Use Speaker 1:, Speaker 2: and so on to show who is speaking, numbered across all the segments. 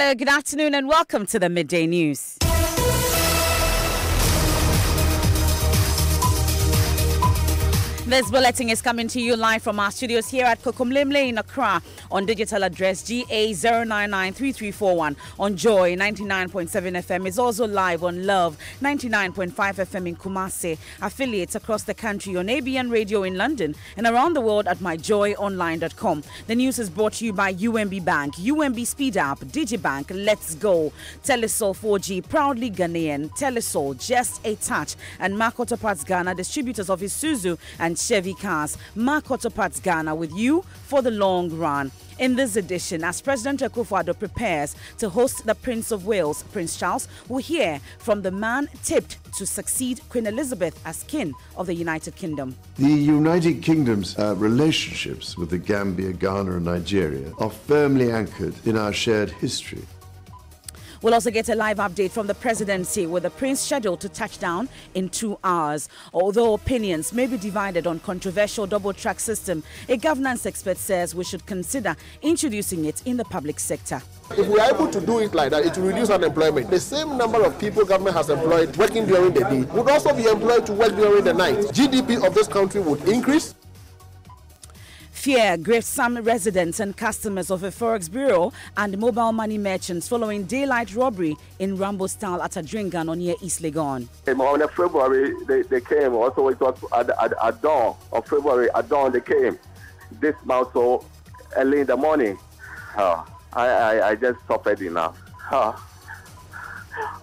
Speaker 1: Hello, good afternoon and welcome to the Midday News. This bulletin is coming to you live from our studios here at Kokomlemle in Accra on digital address GA0993341 on Joy 99.7 FM. It's also live on Love 99.5 FM in Kumasi, affiliates across the country on ABN Radio in London and around the world at myjoyonline.com. The news is brought to you by UMB Bank, UMB Speed Up, Digibank, Let's Go, Telesol 4G, proudly Ghanaian, Telesol, Just a Touch, and Mark Auto Parts Ghana, distributors of Isuzu and Chevy cars. Mark Auto Parts Ghana with you for the long run. In this edition, as President Akufo-Addo prepares to host the Prince of Wales, Prince Charles, we'll hear from the man tipped to succeed Queen Elizabeth as King of the United Kingdom.
Speaker 2: The United Kingdom's relationships with the Gambia, Ghana and Nigeria are firmly anchored in our shared history.
Speaker 1: We'll also get a live update from the presidency with the prince scheduled to touch down in 2 hours. Although opinions may be divided on controversial double-track system, a governance expert says we should consider introducing it in the public sector.
Speaker 3: If we are able to do it like that, it will reduce unemployment. The same number of people government has employed working during the day would also be employed to work during the night. GDP of this country would increase.
Speaker 1: Fear grips some residents and customers of a forex bureau and mobile money merchants following daylight robbery in Rambo style at Adringan near East Legon.
Speaker 4: On February, they came. Also, it was at dawn of February. At dawn, they came. This month, so early in the morning, I just suffered enough. I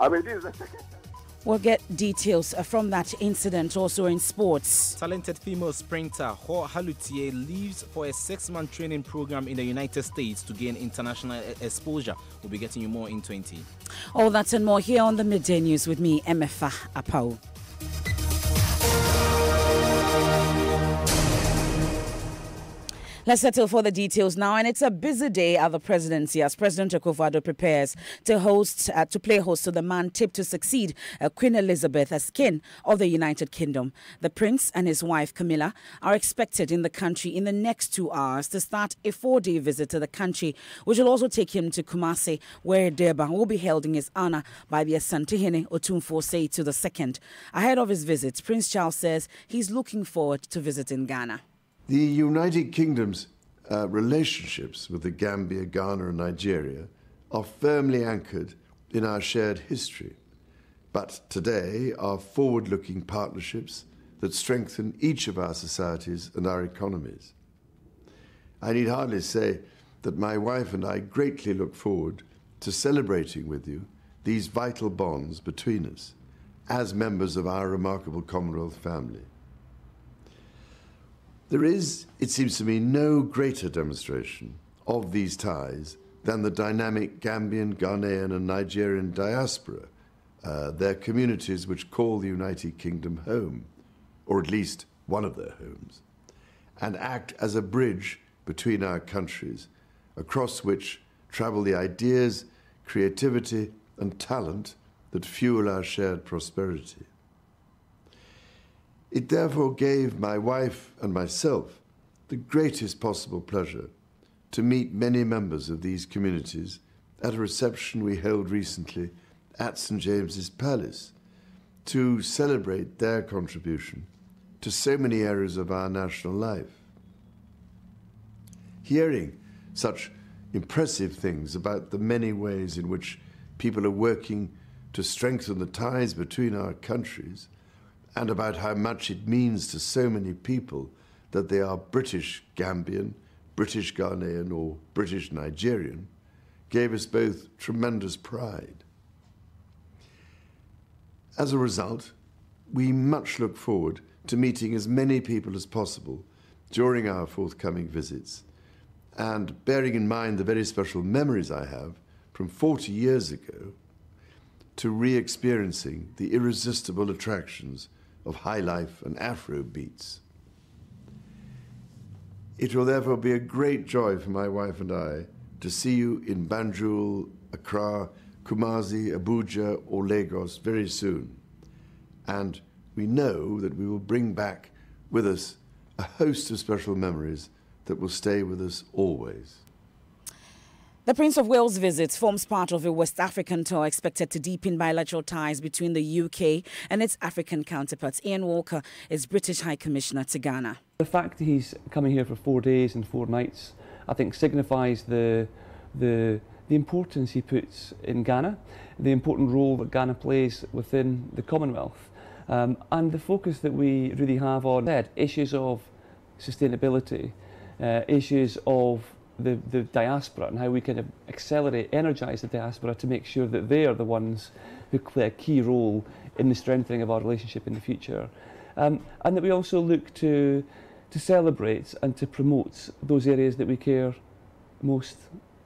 Speaker 4: mean, this is the second.
Speaker 1: We'll get details from that incident also in sports.
Speaker 5: Talented female sprinter Ho Halutier leaves for a 6-month training program in the United States to gain international exposure. We'll be getting you more in 20.
Speaker 1: All that and more here on the Midday News with me, Emefa Apau. Let's settle for the details now, and it's a busy day at the presidency as President Akufo-Addo prepares to play host to the man tipped to succeed Queen Elizabeth as King of the United Kingdom. The Prince and his wife Camilla are expected in the country in the next 2 hours to start a 4-day visit to the country, which will also take him to Kumasi, where Durban will be held in his honor by the Asantehene Otumfuo Osei II. Ahead of his visit, Prince Charles says he's looking forward to visiting Ghana.
Speaker 2: The United Kingdom's relationships with the Gambia, Ghana and Nigeria are firmly anchored in our shared history, but today are forward-looking partnerships that strengthen each of our societies and our economies. I need hardly say that my wife and I greatly look forward to celebrating with you these vital bonds between us as members of our remarkable Commonwealth family. There is, it seems to me, no greater demonstration of these ties than the dynamic Gambian, Ghanaian and Nigerian diaspora, their communities which call the United Kingdom home, or at least one of their homes, and act as a bridge between our countries, across which travel the ideas, creativity and talent that fuel our shared prosperity. It therefore gave my wife and myself the greatest possible pleasure to meet many members of these communities at a reception we held recently at St. James's Palace to celebrate their contribution to so many areas of our national life. Hearing such impressive things about the many ways in which people are working to strengthen the ties between our countries and about how much it means to so many people that they are British Gambian, British Ghanaian or British Nigerian, gave us both tremendous pride. As a result, we much look forward to meeting as many people as possible during our forthcoming visits, and bearing in mind the very special memories I have from 40 years ago, to re-experiencing the irresistible attractions of high life and Afro beats. It will therefore be a great joy for my wife and I to see you in Banjul, Accra, Kumasi, Abuja or Lagos very soon. And we know that we will bring back with us a host of special memories that will stay with us always.
Speaker 1: The Prince of Wales' visit forms part of a West African tour expected to deepen bilateral ties between the UK and its African counterparts. Ian Walker is British High Commissioner to Ghana.
Speaker 6: The fact that he's coming here for 4 days and 4 nights, I think, signifies the importance he puts in Ghana, the important role that Ghana plays within the Commonwealth, and the focus that we really have on issues of sustainability, issues of the diaspora and how we kind of accelerate, energise the diaspora to make sure that they are the ones who play a key role in the strengthening of our relationship in the future. And that we also look to celebrate and to promote those areas that we care most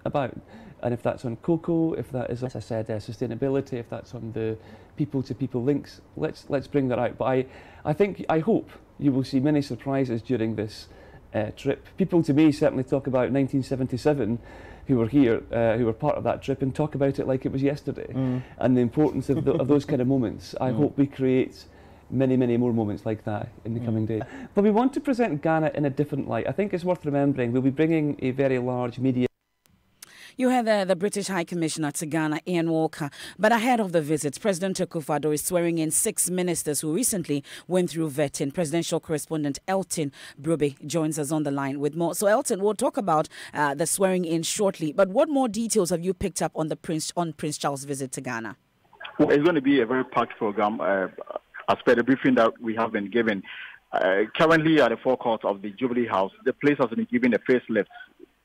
Speaker 6: about. And if that's on cocoa, if that is, as I said, sustainability, if that's on the people-to-people links, let's bring that out. But I hope you will see many surprises during this trip. People to me certainly talk about 1977, who were here, who were part of that trip, and talk about it like it was yesterday, and the importance of those kind of moments. I hope we create many, many more moments like that in the coming days. But we want to present Ghana in a different light. I think it's worth remembering we'll be bringing a very large media.
Speaker 1: You heard the British High Commissioner to Ghana, Ian Walker. But ahead of the visit, President Akufo-Addo is swearing in 6 ministers who recently went through vetting. Presidential correspondent Elton Brobe joins us on the line with more. So, Elton, we'll talk about the swearing in shortly. But what more details have you picked up on Prince Charles' visit to Ghana?
Speaker 7: Well, it's going to be a very packed program, as per the briefing that we have been given. Currently, at the forecourt of the Jubilee House, the place has been given a facelift.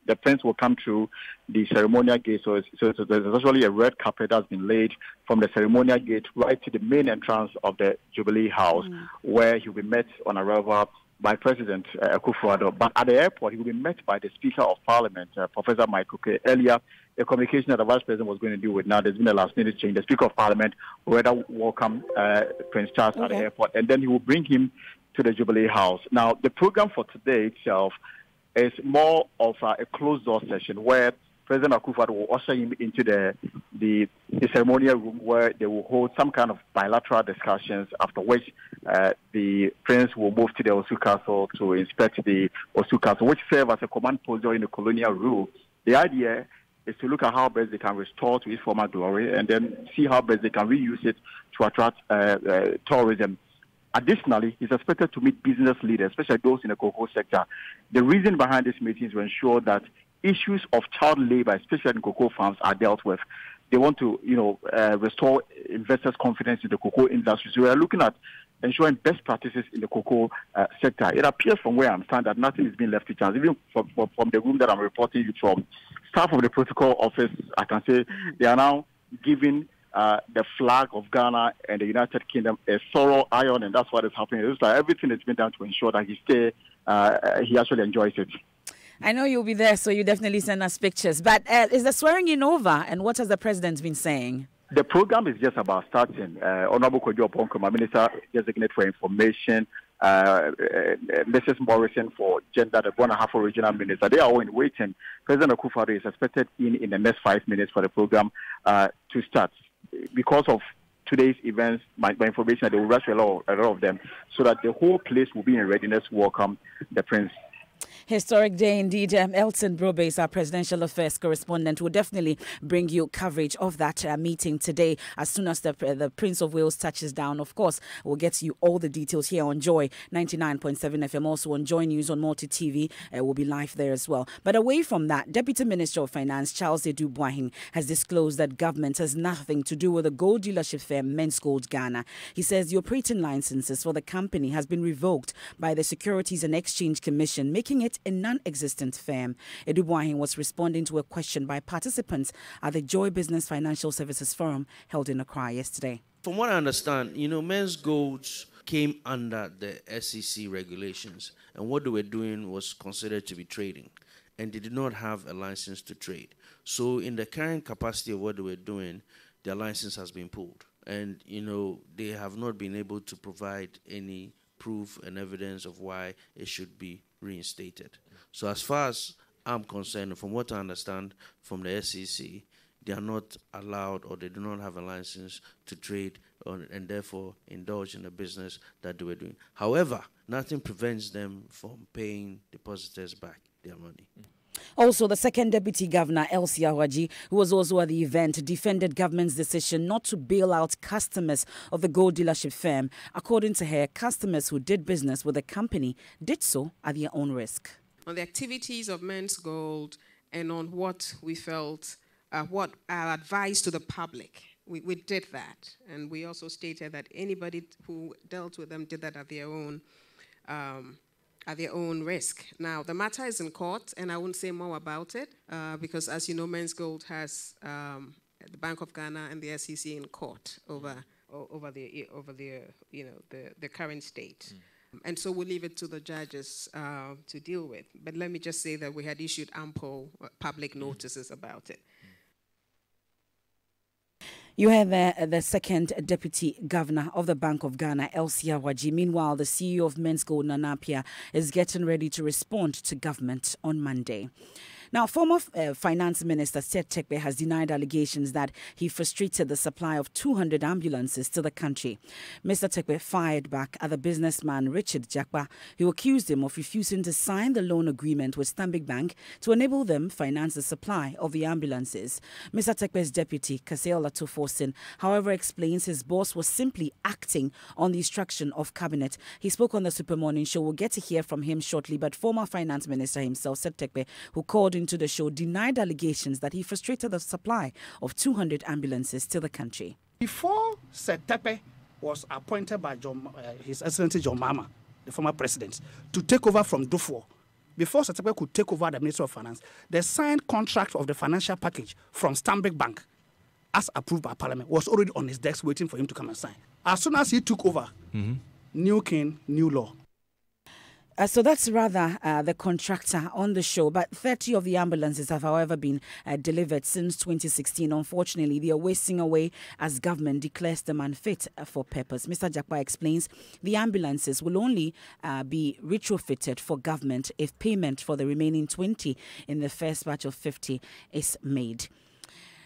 Speaker 7: The Prince will come through the ceremonial gate. So there's actually a red carpet that's been laid from the ceremonial gate right to the main entrance of the Jubilee House, where he will be met on arrival by President Akufo-Addo. But at the airport, he will be met by the Speaker of Parliament, Professor Mike Kuke. Earlier, the communication that the Vice President was going to do with now, there's been a last-minute change. The Speaker of Parliament will rather welcome Prince Charles at the airport, and then he will bring him to the Jubilee House. Now, the program for today itself is more of a closed-door session where President Akufo-Addo will usher him into the ceremonial room where they will hold some kind of bilateral discussions, after which the Prince will move to the Osu Castle to inspect the Osu Castle, which serves as a command post during the colonial rule. The idea is to look at how best they can restore to its former glory and then see how best they can reuse it to attract tourism. Additionally, he's expected to meet business leaders, especially those in the cocoa sector. The reason behind this meeting is to ensure that issues of child labor, especially in cocoa farms, are dealt with. They want to, restore investors' confidence in the cocoa industry. So we are looking at ensuring best practices in the cocoa sector. It appears from where I'm standing that nothing is being left to chance. Even from the room that I'm reporting you from, staff of the protocol office, I can say they are now giving the flag of Ghana and the United Kingdom a thorough iron, and that's what is happening. It's like everything has been done to ensure that he actually enjoys it.
Speaker 1: I know you'll be there, so you definitely send us pictures. But is the swearing in over, and what has the president been saying?
Speaker 7: The program is just about starting. Honorable Kojo Oponko, my minister designate for information, Mrs. Morrison for gender, the Bona Hafo regional minister, they are all in waiting. President Akufo-Addo is expected in the next 5 minutes for the program to start. Because of today's events, by information, they will rush a lot of them so that the whole place will be in readiness to welcome the Prince.
Speaker 1: Historic day indeed. Elton Brobe is our presidential affairs correspondent. We'll definitely bring you coverage of that meeting today. As soon as the Prince of Wales touches down, of course, we'll get you all the details here on Joy 99.7 FM. Also on Joy News on Multi TV. We'll be live there as well. But away from that, Deputy Minister of Finance Charles Edu-Boahen has disclosed that government has nothing to do with the gold dealership firm Men's Gold Ghana. He says the operating licenses for the company has been revoked by the Securities and Exchange Commission, making it a non-existent firm. Edu-Boahen was responding to a question by participants at the Joy Business Financial Services Forum held in Accra yesterday.
Speaker 8: From what I understand, Men's Gold came under the SEC regulations, and what they were doing was considered to be trading, and they did not have a license to trade. So in the current capacity of what they were doing, their license has been pulled, and they have not been able to provide any proof and evidence of why it should be reinstated. So as far as I'm concerned, from what I understand from the SEC, they are not allowed, or they do not have a license to trade and therefore indulge in the business that they were doing. However, nothing prevents them from paying depositors back their money.
Speaker 1: Also, the second Deputy Governor, Elsie Awaji, who was also at the event, defended government's decision not to bail out customers of the gold dealership firm. According to her, customers who did business with the company did so at their own risk.
Speaker 9: On the activities of Men's Gold and on what we felt, what our advice to the public, we did that. And we also stated that anybody who dealt with them did that at their own risk. Now, the matter is in court, and I won't say more about it because, as you know, Men's Gold has the Bank of Ghana and the SEC in court over the current state. And so we'll leave it to the judges to deal with. But let me just say that we had issued ample public notices about it.
Speaker 1: You have the second Deputy Governor of the Bank of Ghana, Elsie Awaji. Meanwhile, the CEO of Men's Gold, Nana Appiah, is getting ready to respond to government on Monday. Now, former Finance Minister Seth Terkper has denied allegations that he frustrated the supply of 200 ambulances to the country. Mr. Terkper fired back at the businessman Richard Jakpa, who accused him of refusing to sign the loan agreement with Stanbic Bank to enable them finance the supply of the ambulances. Mr. Terkper's deputy, Kaseo Latofosin, however, explains his boss was simply acting on the instruction of cabinet. He spoke on the Super Morning Show. We'll get to hear from him shortly, but former Finance Minister himself, Seth Terkper, who called into the show, denied allegations that he frustrated the supply of 200 ambulances to the country.
Speaker 10: Before Seth Terkper was appointed by His Excellency John Mahama, the former president, to take over from Dufour, before Seth Terkper could take over the Ministry of Finance, the signed contract of the financial package from Stanbic Bank, as approved by Parliament, was already on his desk waiting for him to come and sign. As soon as he took over, new king, new law.
Speaker 1: So that's rather the contractor on the show. But 30 of the ambulances have, however, been delivered since 2016. Unfortunately, they are wasting away as government declares them unfit for purpose. Mr. Jakpa explains the ambulances will only be retrofitted for government if payment for the remaining 20 in the first batch of 50 is made.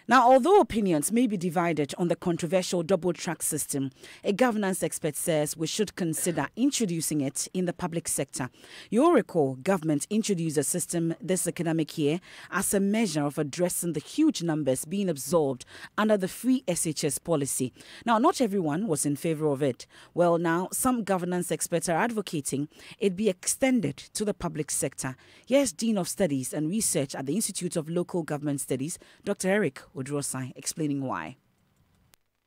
Speaker 1: Now, although opinions may be divided on the controversial double-track system, a governance expert says we should consider introducing it in the public sector. You'll recall government introduced a system this academic year as a measure of addressing the huge numbers being absorbed under the free SHS policy. Now, not everyone was in favor of it. Well, now, some governance experts are advocating it be extended to the public sector. Here's Dean of Studies and Research at the Institute of Local Government Studies, Dr. Eric Odrosai, explaining why.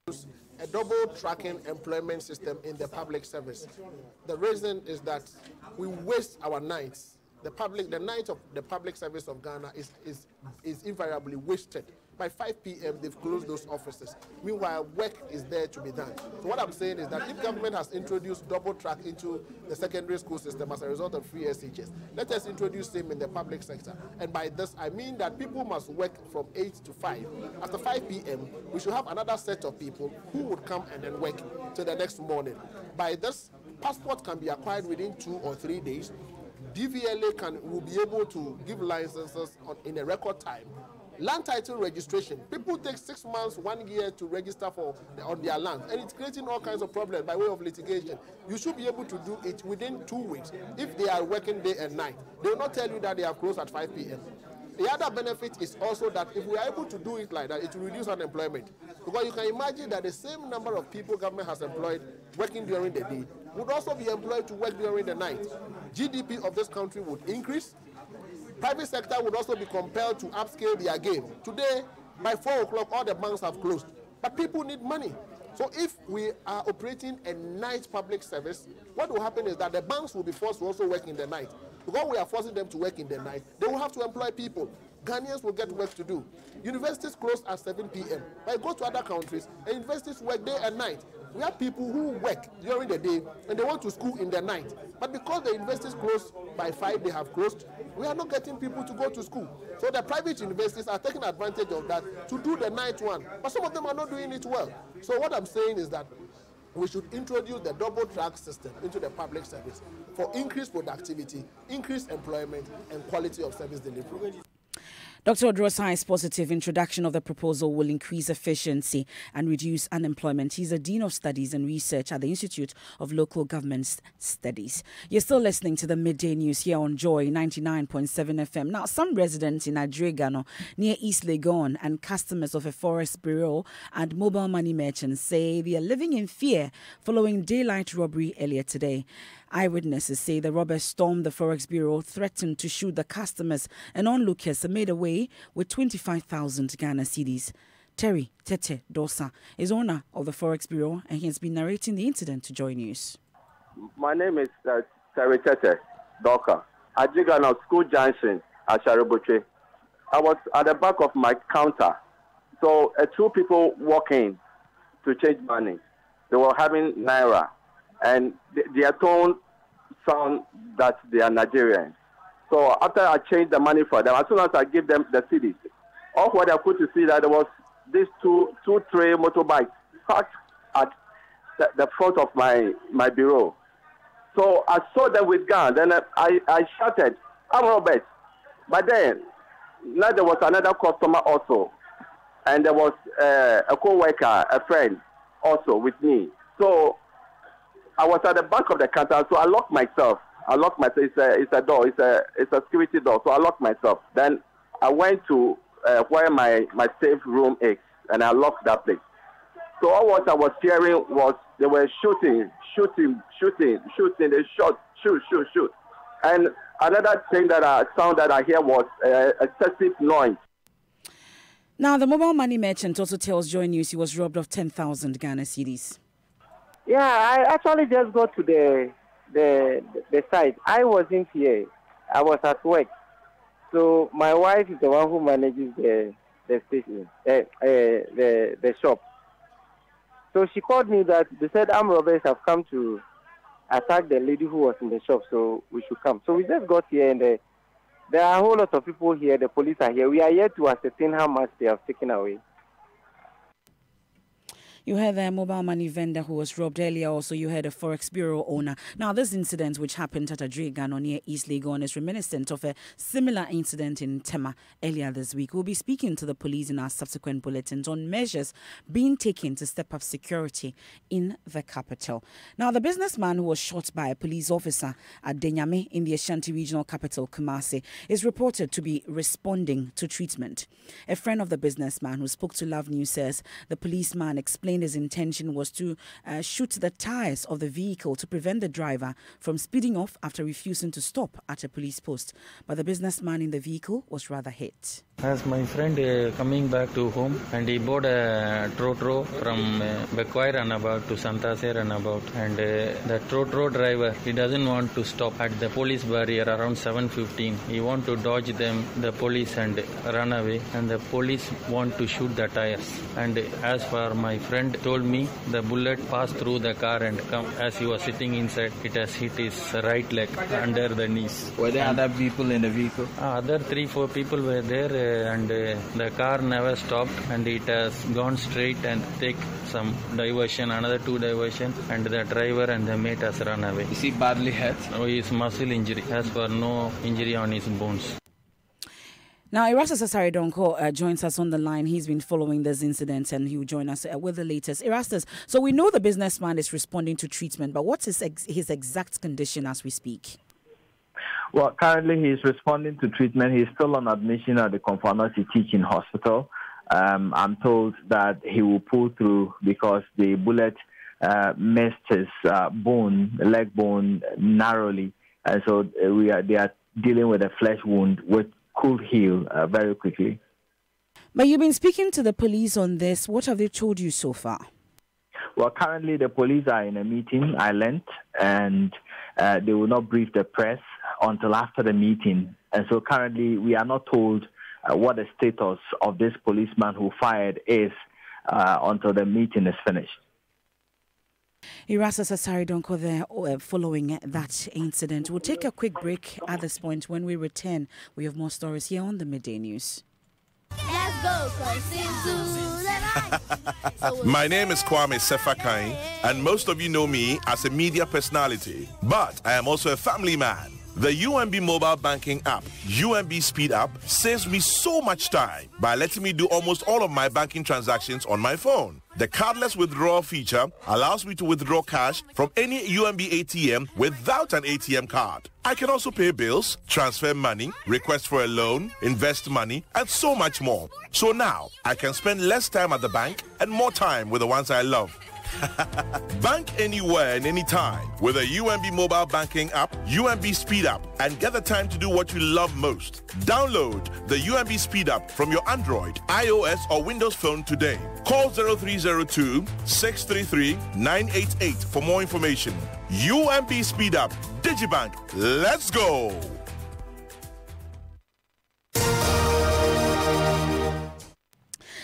Speaker 3: A double-tracking employment system in the public service. The reason is that we waste our nights. The night of the public service of Ghana is invariably wasted. By 5 p.m., they've closed those offices. Meanwhile, work is there to be done. So what I'm saying is that if government has introduced double track into the secondary school system as a result of free SHS, let us introduce them in the public sector. And by this, I mean that people must work from 8 to 5. After 5 p.m., we should have another set of people who would come and then work till the next morning. By this, passport can be acquired within 2 or 3 days. DVLA will be able to give licenses in a record time. Land title registration. People take 6 months, 1 year to register on their land, and it's creating all kinds of problems by way of litigation. You should be able to do it within 2 weeks if they are working day and night. They will not tell you that they are closed at 5 p.m. The other benefit is also that if we are able to do it like that, it will reduce unemployment. Because you can imagine that the same number of people government has employed working during the day would also be employed to work during the night. GDP of this country would increase. Private sector would also be compelled to upscale their game. Today, by 4 o'clock, all the banks have closed. But people need money. So if we are operating a night public service, what will happen is that the banks will be forced to also work in the night. Because we are forcing them to work in the night, they will have to employ people. Ghanaians will get work to do. Universities close at 7 p.m. But go to other countries, and universities work day and night. We have people who work during the day, and they want to school in the night. But because the universities close by 5, they have closed, we are not getting people to go to school. So the private universities are taking advantage of that to do the night one. But some of them are not doing it well. So what I'm saying is that we should introduce the double track system into the public service for increased productivity, increased employment, and quality of service delivery.
Speaker 1: Dr. Odrosai's positive introduction of the proposal will increase efficiency and reduce unemployment. He's a Dean of Studies and Research at the Institute of Local Government Studies. You're still listening to the Midday News here on Joy 99.7 FM. Now, some residents in Adregano near East Legon and customers of a forest bureau and mobile money merchants say they are living in fear following daylight robbery earlier today. Eyewitnesses say the robbers stormed the Forex Bureau, threatened to shoot the customers, and onlookers made away with 25,000 Ghana cedis. Terry Tete Dosa is owner of the Forex Bureau, and he has been narrating the incident to Joy News.
Speaker 4: My name is Terry Tete Dosa. I dig on a school junction at Sharibuche. I was at the back of my counter. So two people walking to change money. They were having Naira. And their tone sound that they are Nigerians. So after I changed the money for them, as soon as I give them the cedis, all what I could to see that there was these two tray motorbikes parked at the front of my bureau. So I saw them with guns, and I shouted, "I'm Robert." But then, now there was another customer also, and there was a co-worker, a friend also with me. So I was at the back of the counter, so I locked myself. It's a door. It's a security door. So I locked myself. Then I went to where my safe room is, and I locked that place. So all what I was hearing was they were shooting. They shot, shoot. And another thing sound that I hear was excessive noise.
Speaker 1: Now, the mobile money merchant also tells Joy News he was robbed of 10,000 Ghana cedis.
Speaker 11: Yeah, I actually just got to the site. I wasn't here. I was at work. So my wife is the one who manages the station, the shop. So she called me that they said armed robbers have come to attack the lady who was in the shop, so we should come. So we just got here, and there are a whole lot of people here. The police are here. We are yet to ascertain how much they have taken away.
Speaker 1: You heard the mobile money vendor who was robbed earlier. Also, you heard a Forex Bureau owner. Now, this incident, which happened at Adregano near East Legon, is reminiscent of a similar incident in Tema earlier this week. We'll be speaking to the police in our subsequent bulletins on measures being taken to step up security in the capital. Now, the businessman who was shot by a police officer at Denyame in the Ashanti Regional Capital, Kumasi, is reported to be responding to treatment. A friend of the businessman who spoke to Love News says the policeman explained his intention was to shoot the tires of the vehicle to prevent the driver from speeding off after refusing to stop at a police post. But the businessman in the vehicle was rather hit.
Speaker 12: As my friend coming back to home, and he bought a trotro from Bequire and about to Santaser and about, and the trotro driver, he doesn't want to stop at the police barrier around 7:15. He want to dodge them, the police, and run away, and the police want to shoot the tires. And as for my friend told me, the bullet passed through the car and come as he was sitting inside, it has hit his right leg under the knees.
Speaker 5: Were there other people in the vehicle?
Speaker 12: Other 3-4 people were there, and the car never stopped, and it has gone straight and take some diversion, another 2 diversion, and the driver and the mate has run away.
Speaker 5: Is he badly hurt?
Speaker 12: Oh, he is muscle injury, has for no injury on his bones.
Speaker 1: Now, Erastus Asaridonko joins us on the line. He's been following this incident, and he will join us with the latest. Erastus, so we know the businessman is responding to treatment, but what's his exact condition as we speak?
Speaker 7: Well, currently he's responding to treatment. He's still on admission at the Konfanasi Teaching Hospital. I'm told that he will pull through because the bullet missed his leg bone narrowly. And so they are dealing with a flesh wound which could heal very quickly.
Speaker 1: But you've been speaking to the police on this. What have they told you so far?
Speaker 7: Well, currently the police are in a meeting, I learned, and they will not brief the press until after the meeting. And so currently we are not told what the status of this policeman who fired is until the meeting is finished.
Speaker 1: Erastus Asaridonko there following that incident. We'll take a quick break at this point. When we return, we have more stories here on the Midday News.
Speaker 13: Let's go,
Speaker 14: My name is Kwame Sefakai, and most of you know me as a media personality. But I am also a family man. The UMB mobile banking app, UMB Speed App, saves me so much time by letting me do almost all of my banking transactions on my phone. The cardless withdrawal feature allows me to withdraw cash from any UMB ATM without an ATM card. I can also pay bills, transfer money, request for a loan, invest money, and so much more. So now, I can spend less time at the bank and more time with the ones I love. Bank anywhere and anytime with a UMB mobile banking app, UMB Speed App, and get the time to do what you love most. Download the UMB Speed App from your Android, iOS, or Windows phone today. Call 0302-633-988 for more information. UMB Speed App, Digibank, let's go!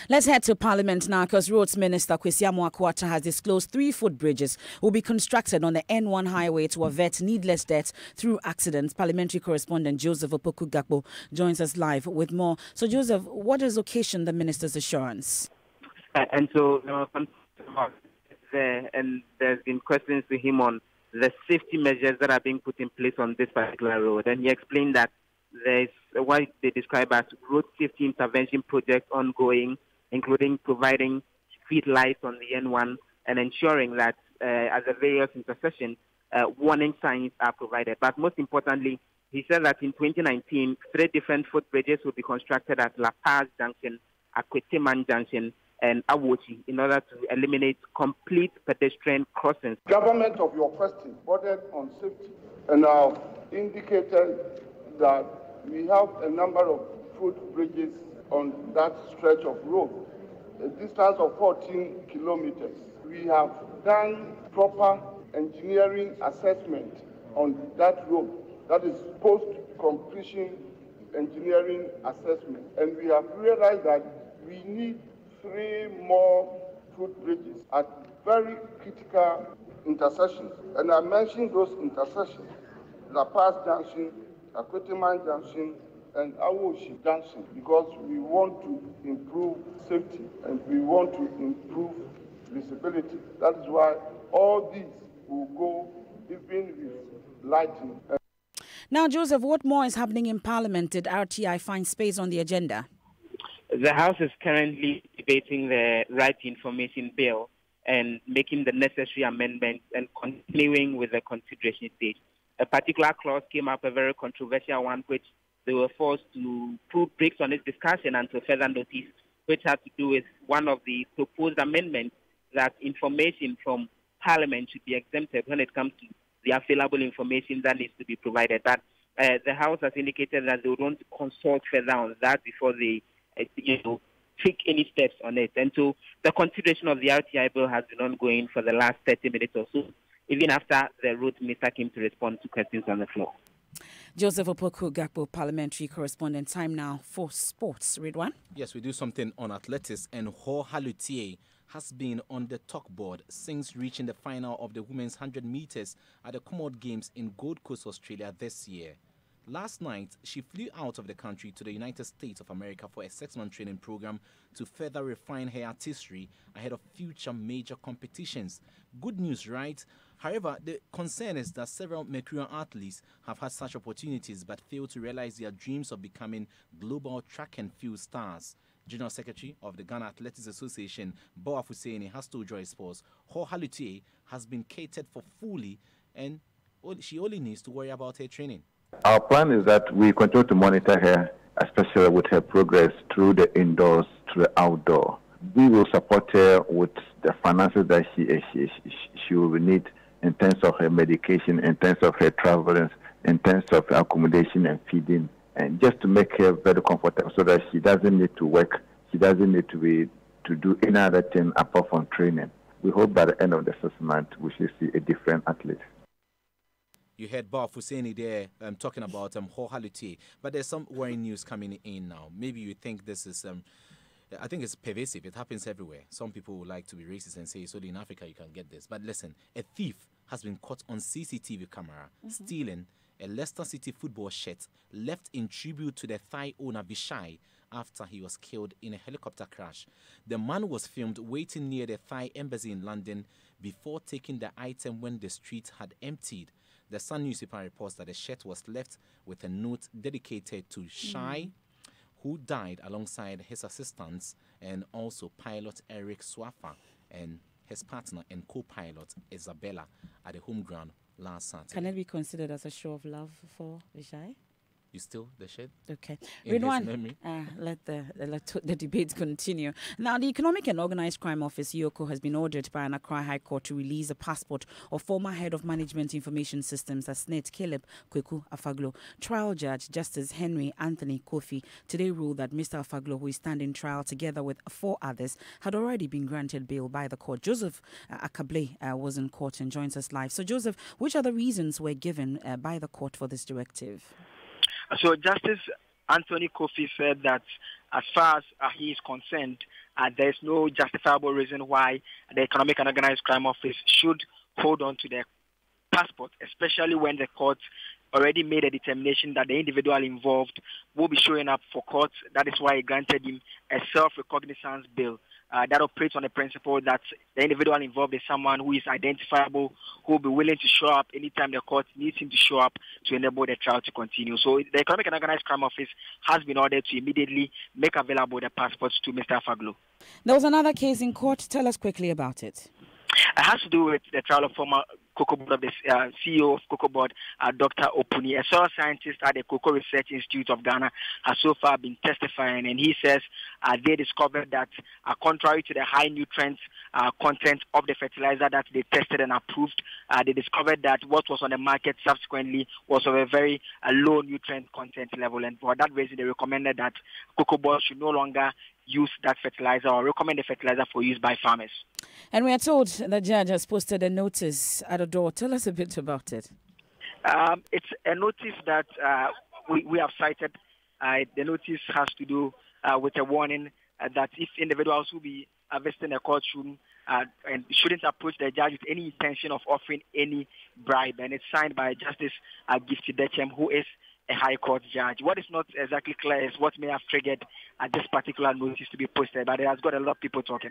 Speaker 1: Let's head to Parliament now because Roads Minister Kwesi Amoakwata has disclosed 3 footbridges will be constructed on the N1 highway to avert needless deaths through accidents. Parliamentary correspondent Joseph Opoku-Gakpo joins us live with more. So, Joseph, what has occasioned the minister's assurance?
Speaker 13: And there's been questions to him on the safety measures that are being put in place on this particular road. And he explained that there's what they describe as road safety intervention projects ongoing, including providing street lights on the N1 and ensuring that at the various intersections, warning signs are provided. But most importantly, he said that in 2019, 3 different footbridges will be constructed at La Paz Junction, Akwetiman Junction, and Awochi in order to eliminate complete pedestrian crossings.
Speaker 15: Government of your question bordered on safety and now indicated that we have a number of footbridges on that stretch of road, a distance of 14 kilometers. We have done proper engineering assessment on that road, that is post-completion engineering assessment, and we have realized that we need 3 more footbridges at very critical intersections. And I mentioned those intersections: La Paz Junction, Akwetiman Junction, and Awoshi Junction, because we want to improve safety and we want to improve visibility. That is why all these will go even with lighting.
Speaker 1: Now, Joseph, what more is happening in Parliament? Did RTI find space on the agenda?
Speaker 13: The House is currently debating the Right to Information Bill and making the necessary amendments and continuing with the consideration stage. A particular clause came up, a very controversial one, which they were forced to put brakes on its discussion until further notice, which had to do with one of the proposed amendments that information from Parliament should be exempted when it comes to the available information that needs to be provided. But the House has indicated that they would want to consult further on that before they take any steps on it. And so the consideration of the RTI bill has been ongoing for the last 30 minutes or so, even after the Road Minister came to respond to questions on the floor.
Speaker 1: Joseph Opoku-Gakpo, parliamentary correspondent. Time now for sports. Read one.
Speaker 5: Yes, we do something on athletics, and Ho Halutier has been on the talk board since reaching the final of the women's 100 meters at the Commonwealth Games in Gold Coast, Australia this year. Last night, she flew out of the country to the United States of America for a 6-month training program to further refine her artistry ahead of future major competitions. Good news, right? However, the concern is that several Mercurian athletes have had such opportunities but failed to realize their dreams of becoming global track and field stars. General Secretary of the Ghana Athletics Association, Boa Fuseni, has told Joy Sports, Ho Halutier has been catered for fully and she only needs to worry about her training.
Speaker 16: Our plan is that we continue to monitor her, especially with her progress through the indoors to the outdoor. We will support her with the finances that she will need in terms of her medication, in terms of her travel, in terms of accommodation and feeding, and just to make her very comfortable so that she doesn't need to work, she doesn't need to do any other thing apart from training. We hope by the end of the 6 months we should see a different athlete.
Speaker 5: You heard Boa Fuseni there talking about Ho Halutier, but there's some worrying news coming in now. Maybe you think this is, I think it's pervasive. It happens everywhere. Some people would like to be racist and say it's only in Africa you can get this. But listen, a thief has been caught on CCTV camera stealing a Leicester City football shirt left in tribute to the Thai owner Bishai after he was killed in a helicopter crash. The man was filmed waiting near the Thai embassy in London before taking the item when the street had emptied. The Sun newspaper reports that the shirt was left with a note dedicated to Shai, who died alongside his assistants and also pilot Eric Swafa and his partner and co-pilot Isabella at the home ground last Saturday.
Speaker 1: Can it be considered as a show of love for Shai?
Speaker 5: You still the shed?
Speaker 1: Okay.
Speaker 5: In his memory?
Speaker 1: Let the debate continue. Now, the Economic and Organised Crime Office, EOCO, has been ordered by an Accra High Court to release a passport of former head of Management Information Systems, SNIT, Caleb Kweku Afaglo. Trial judge Justice Henry Anthony Kofi today ruled that Mr. Afaglo, who is standing trial together with 4 others, had already been granted bail by the court. Joseph Akable was in court and joins us live. So, Joseph, which are the reasons were given by the court for this directive?
Speaker 17: So Justice Anthony Kofi said that as far as he is concerned, there is no justifiable reason why the Economic and Organized Crime Office should hold on to their passport, especially when the court already made a determination that the individual involved will be showing up for court. That is why he granted him a self-recognizance bill. That operates on the principle that the individual involved is someone who is identifiable, who will be willing to show up anytime the court needs him to show up to enable the trial to continue. So the Economic and Organized Crime Office has been ordered to immediately make available the passports to Mr. Afaglo.
Speaker 1: There was another case in court. Tell us quickly about it.
Speaker 17: It has to do with the trial of former Cocoa Board of the CEO of Cocoa Board, Dr. Opuni, a soil scientist at the Cocoa Research Institute of Ghana, has so far been testifying, and he says they discovered that contrary to the high nutrients content of the fertilizer that they tested and approved, they discovered that what was on the market subsequently was of a very low nutrient content level, and for that reason they recommended that Cocoa Board should no longer use that fertilizer or recommend the fertilizer for use by farmers. And
Speaker 1: we are told the judge has posted a notice at the door. Tell us a bit about it.
Speaker 17: It's a notice that we have cited. The notice has to do with a warning that if individuals will be visiting a courtroom and shouldn't approach the judge with any intention of offering any bribe. And it's signed by Justice Gifty Dechem, who is a High Court judge. What is not exactly clear is what may have triggered this particular notice to be posted, but it has got a lot of people talking.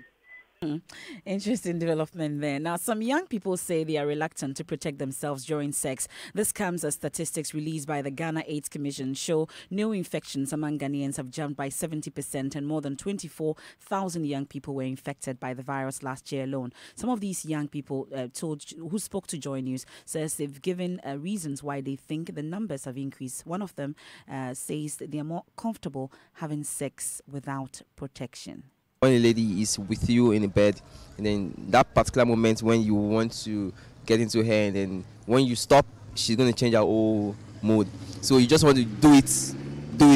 Speaker 1: Interesting development there. Now, some young people say they are reluctant to protect themselves during sex. This comes as statistics released by the Ghana AIDS Commission show new infections among Ghanaians have jumped by 70%, and more than 24,000 young people were infected by the virus last year alone. Some of these young people who spoke to Joy News says they've given reasons why they think the numbers have increased. One of them says that they are more comfortable having sex without protection.
Speaker 18: When a lady is with you in the bed, and then that particular moment when you want to get into her, and then when you stop, she's going to change her whole mood. So you just want to do it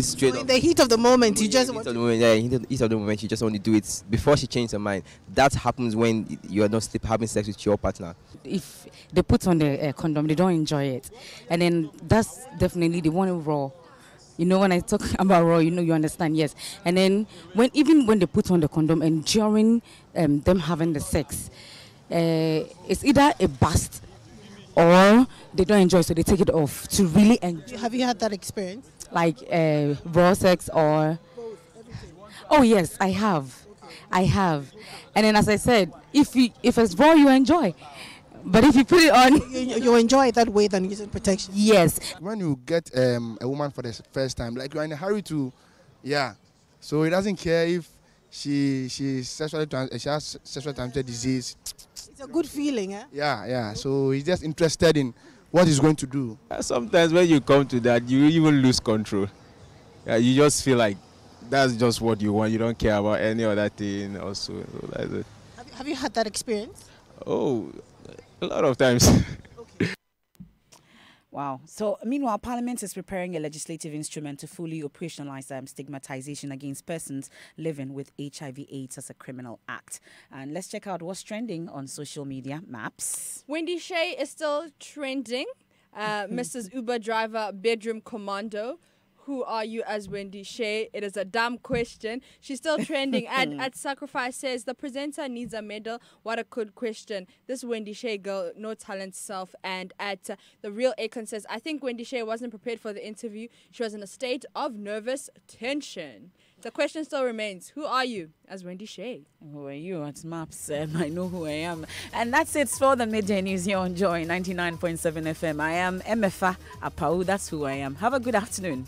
Speaker 18: straight up.
Speaker 19: In the heat of the moment, you just want to...
Speaker 18: in the heat of the moment, you just want to do it before she changes her mind. That happens when you are not having sex with your partner.
Speaker 20: If they put on the condom, they don't enjoy it. And then that's definitely the one raw. You know, when I talk about raw, you know, you understand, yes. And then even when they put on the condom and during them having the sex, it's either a bust or they don't enjoy, so they take it off to really enjoy.
Speaker 19: Have you had that experience?
Speaker 20: Like raw sex or... Oh, yes, I have. I have. And then, as I said, if it's raw, you enjoy. But if you put it on...
Speaker 19: You enjoy it that way than using protection?
Speaker 20: Yes.
Speaker 21: When you get a woman for the first time, like you're in a hurry to... Yeah. So it doesn't care if she has sexually transmitted disease.
Speaker 19: It's a good feeling, eh?
Speaker 21: Yeah. So he's just interested in what he's going to do.
Speaker 22: Sometimes when you come to that, you even lose control. Yeah, you just feel like that's just what you want. You don't care about any other thing also. So that's it.
Speaker 19: Have you had that experience?
Speaker 22: Oh... a lot of times.
Speaker 1: Wow. So, meanwhile, Parliament is preparing a legislative instrument to fully operationalize stigmatization against persons living with HIV/AIDS as a criminal act. And let's check out what's trending on social media. Maps.
Speaker 23: Wendy Shea is still trending. Mrs. Uber driver, bedroom commando. Who are you as Wendy Shea? It is a dumb question. She's still trending. At Sacrifice says, the presenter needs a medal. What a good question. This Wendy Shea girl, no talent self. And at The Real Akon says, I think Wendy Shea wasn't prepared for the interview. She was in a state of nervous tension. The question still remains, who are you as Wendy Shea?
Speaker 1: Who are you at Maps? I know who I am. And that's it for the Midday News here on Joy 99.7 FM. I am MFA Apau. That's who I am. Have a good afternoon.